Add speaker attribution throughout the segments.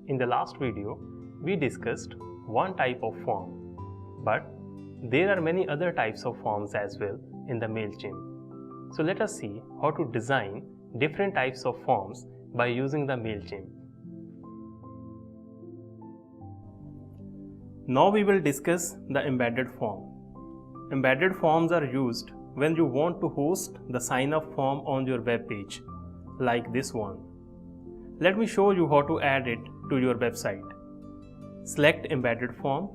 Speaker 1: In the last video, we discussed one type of form, but there are many other types of forms as well in the MailChimp. So let us see how to design different types of forms by using the MailChimp. Now we will discuss the embedded form. Embedded forms are used when you want to host the sign-up form on your web page, like this one. Let me show you how to add it to your website. Select embedded form.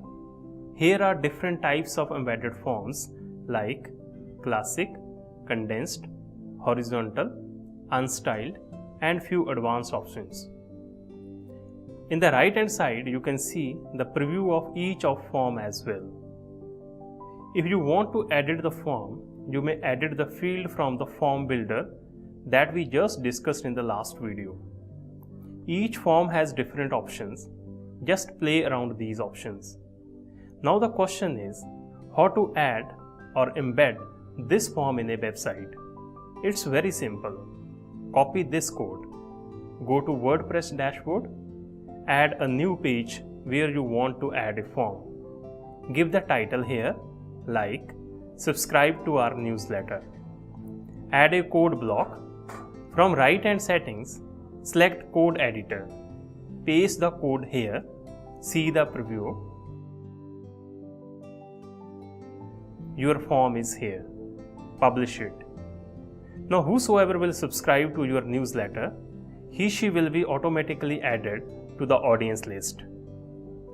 Speaker 1: Here are different types of embedded forms like classic, condensed, horizontal, unstyled, and few advanced options. In the right hand side, you can see the preview of each of form as well. If you want to edit the form, you may edit the field from the form builder that we just discussed in the last video. Each form has different options. Just play around these options. Now the question is how to add or embed this form in a website. It's very simple. Copy this code. Go to WordPress dashboard. Add a new page where you want to add a form. Give the title here like subscribe to our newsletter. Add a code block. From right hand settings, select code editor. Paste the code here. See the preview. Your form is here. Publish it. Now whosoever will subscribe to your newsletter, he/she will be automatically added to the audience list.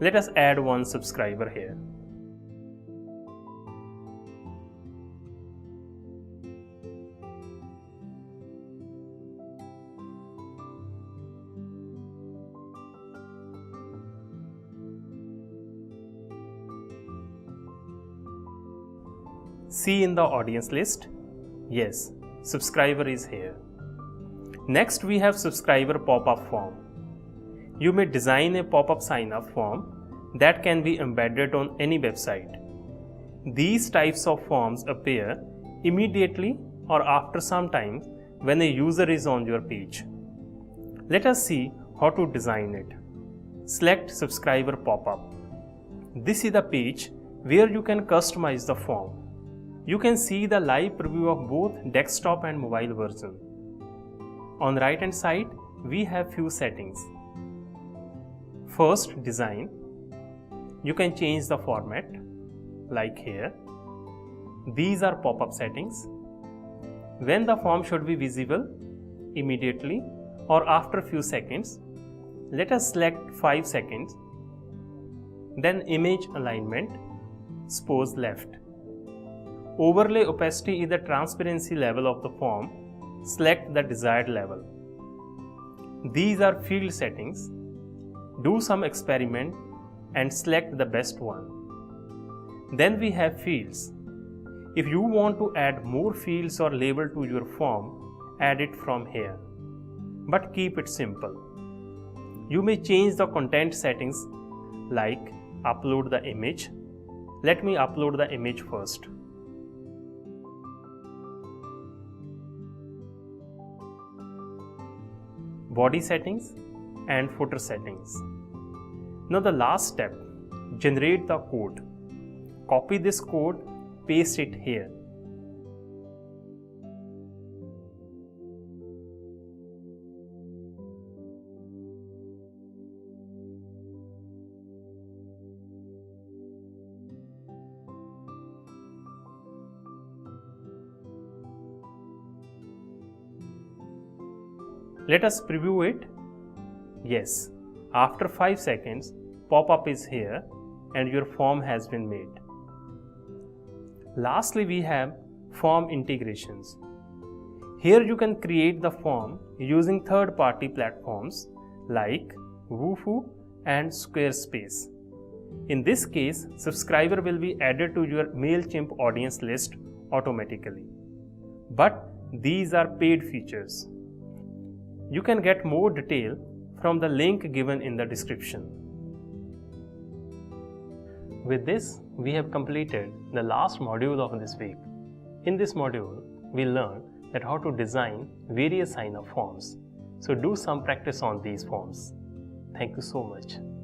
Speaker 1: Let us add one subscriber here. See in the audience list? Yes, subscriber is here. Next we have subscriber pop-up form. You may design a pop-up sign-up form that can be embedded on any website. These types of forms appear immediately or after some time when a user is on your page. Let us see how to design it. Select subscriber pop-up. This is the page where you can customize the form. You can see the live preview of both desktop and mobile version. On the right hand side, we have few settings. First, design. You can change the format like here. These are pop-up settings. When the form should be visible immediately or after few seconds, let us select 5 seconds. Then image alignment, suppose left. Overlay opacity is the transparency level of the form. Select the desired level. These are field settings. Do some experiment and select the best one. Then we have fields. If you want to add more fields or label to your form, add it from here. But keep it simple. You may change the content settings like upload the image. Let me upload the image first. Body settings and footer settings. Now the last step, generate the code. Copy this code, paste it here. Let us preview it. Yes, after 5 seconds, pop-up is here and your form has been made. Lastly, we have form integrations. Here you can create the form using third-party platforms like Woohoo and Squarespace. In this case, subscriber will be added to your MailChimp audience list automatically. But these are paid features. You can get more detail from the link given in the description. With this, we have completed the last module of this week. In this module, we learned that how to design various sign-up forms. So do some practice on these forms. Thank you so much.